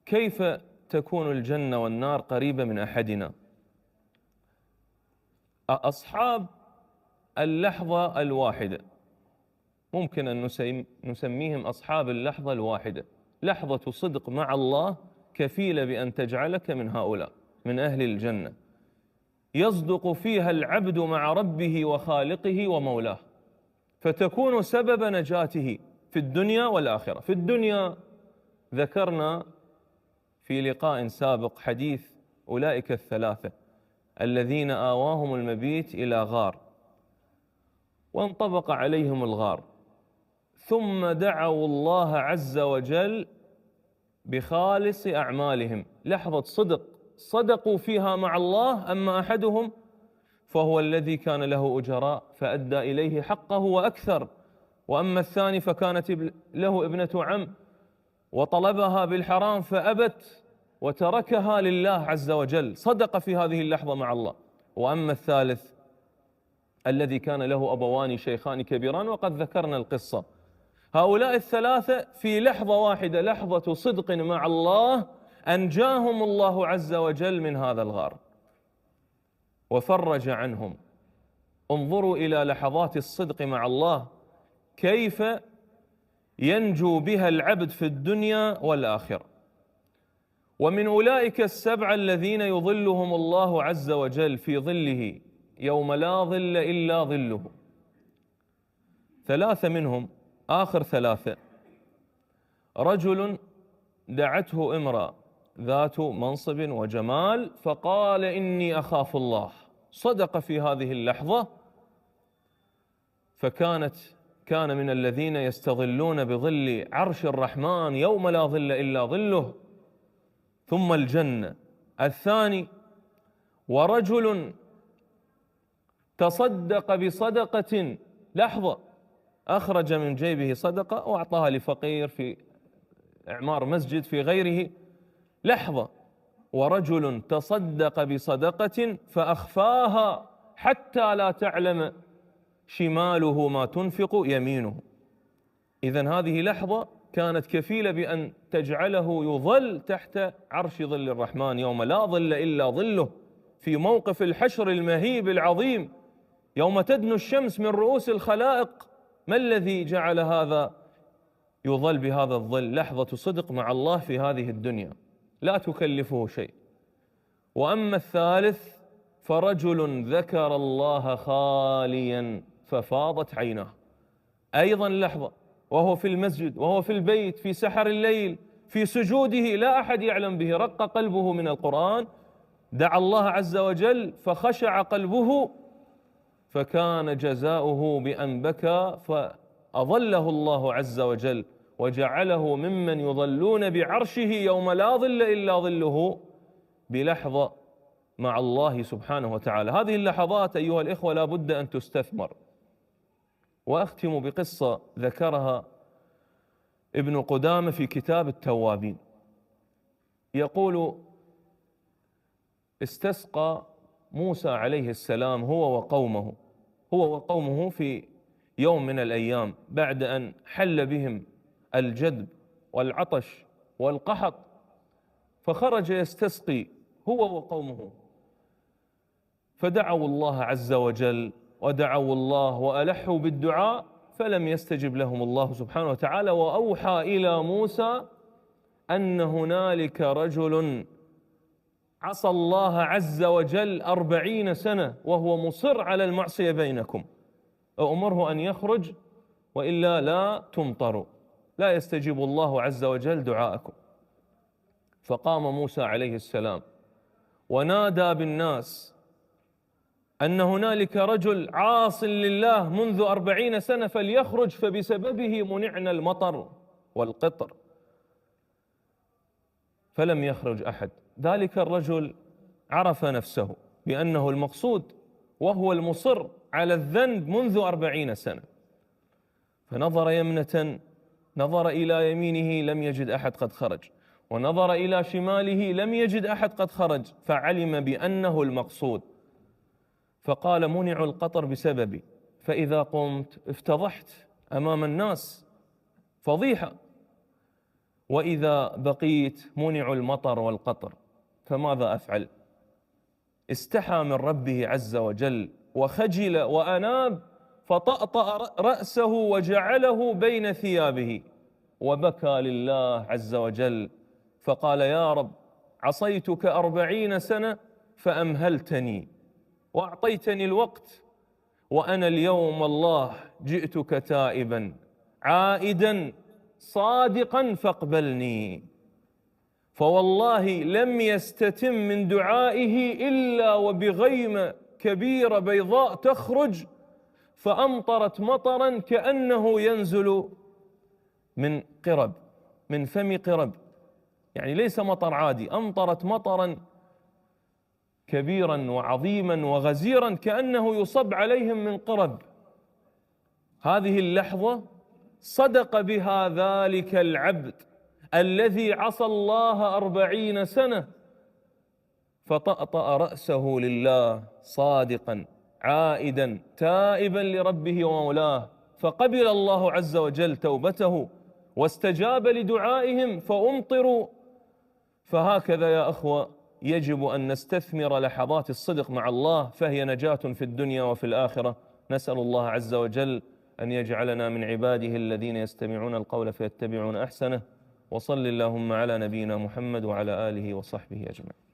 كيف تكون الجنة والنار قريبة من أحدنا؟ أصحاب اللحظة الواحدة ممكن أن نسميهم أصحاب اللحظة الواحدة. لحظة صدق مع الله كفيلة بأن تجعلك من هؤلاء، من أهل الجنة، يصدق فيها العبد مع ربه وخالقه ومولاه، فتكون سبب نجاته في الدنيا والآخرة. في الدنيا ذكرنا في لقاء سابق حديث أولئك الثلاثة الذين آواهم المبيت إلى غار وانطبق عليهم الغار، ثم دعوا الله عز وجل بخالص أعمالهم. لحظة صدق صدقوا فيها مع الله. أما أحدهم فهو الذي كان له أجراء فأدى إليه حقه وأكثر، وأما الثاني فكانت له ابنة عم وطلبها بالحرام فأبت وتركها لله عز وجل، صدق في هذه اللحظة مع الله. وأما الثالث الذي كان له أبوان شيخان كبيران، وقد ذكرنا القصة. هؤلاء الثلاثة في لحظة واحدة، لحظة صدق مع الله، أنجاهم الله عز وجل من هذا الغار وفرج عنهم. انظروا إلى لحظات الصدق مع الله كيف ينجو بها العبد في الدنيا والآخرة. ومن أولئك السبعة الذين يظلهم الله عز وجل في ظله يوم لا ظل إلا ظله، ثلاثة منهم، آخر ثلاثة: رجل دعته امرأة ذات منصب وجمال فقال إني أخاف الله، صدق في هذه اللحظة كان من الذين يستظلون بظل عرش الرحمن يوم لا ظل إلا ظله. ثم الجنة. الثاني: ورجل تصدق بصدقة، لحظة أخرج من جيبه صدقة وأعطاها لفقير في إعمار مسجد في غيره، لحظة. ورجل تصدق بصدقة فأخفاها حتى لا تعلم شماله ما تنفق يمينه. إذن هذه لحظة كانت كفيلة بأن تجعله يظل تحت عرش ظل الرحمن يوم لا ظل إلا ظله، في موقف الحشر المهيب العظيم يوم تدنو الشمس من رؤوس الخلائق. ما الذي جعل هذا يظل بهذا الظل؟ لحظة صدق مع الله في هذه الدنيا لا تكلفه شيء. وأما الثالث فرجل ذكر الله خاليا ففاضت عيناه، أيضا لحظة وهو في المسجد وهو في البيت في سحر الليل في سجوده لا أحد يعلم به، رق قلبه من القرآن، دعا الله عز وجل فخشع قلبه، فكان جزاؤه بأن بكى فأظله الله عز وجل وجعله ممن يظلون بعرشه يوم لا ظل إلا ظله بلحظة مع الله سبحانه وتعالى. هذه اللحظات أيها الإخوة لا بد أن تستثمر. وأختم بقصة ذكرها ابن قدامة في كتاب التوابين. يقول: استسقى موسى عليه السلام هو وقومه في يوم من الأيام بعد أن حل بهم الجدب والعطش والقحط، فخرج يستسقي هو وقومه، فدعوا الله عز وجل ودعوا الله وألحوا بالدعاء فلم يستجب لهم الله سبحانه وتعالى، وأوحى إلى موسى أن هنالك رجل عصى الله عز وجل 40 سنة وهو مصر على المعصية بينكم، أمره أن يخرج وإلا لا تمطروا، لا يستجيب الله عز وجل دعاءكم. فقام موسى عليه السلام ونادى بالناس أن هنالك رجل عاص لله منذ 40 سنة فليخرج فبسببه منعنا المطر والقطر، فلم يخرج أحد. ذلك الرجل عرف نفسه بأنه المقصود وهو المصر على الذنب منذ 40 سنة، فنظر يمنة، نظر إلى يمينه لم يجد أحد قد خرج، ونظر إلى شماله لم يجد أحد قد خرج، فعلم بأنه المقصود، فقال: منع القطر بسببي، فإذا قمت افتضحت أمام الناس فضيحة، وإذا بقيت منعوا المطر والقطر، فماذا أفعل؟ استحى من ربه عز وجل وخجل وأناب، فطأطأ رأسه وجعله بين ثيابه وبكى لله عز وجل، فقال: يا رب، عصيتك 40 سنة فأمهلتني وأعطيتني الوقت، وأنا اليوم والله جئتك تائبا عائدا صادقا فاقبلني. فوالله لم يستتم من دعائه إلا وبغيمة كبيرة بيضاء تخرج، فأمطرت مطرا كأنه ينزل من قرب، من فم قرب، يعني ليس مطر عادي، أمطرت مطرا كبيرا وعظيما وغزيرا كأنه يصب عليهم من قرب. هذه اللحظة صدق بها ذلك العبد الذي عصى الله 40 سنة، فطأطأ رأسه لله صادقا عائدا تائبا لربه ومولاه، فقبل الله عز وجل توبته واستجاب لدعائهم فأمطروا. فهكذا يا أخوة يجب أن نستثمر لحظات الصدق مع الله، فهي نجاة في الدنيا وفي الآخرة. نسأل الله عز وجل أن يجعلنا من عباده الذين يستمعون القول فيتبعون أحسنه. وصل اللهم على نبينا محمد وعلى آله وصحبه أجمعين.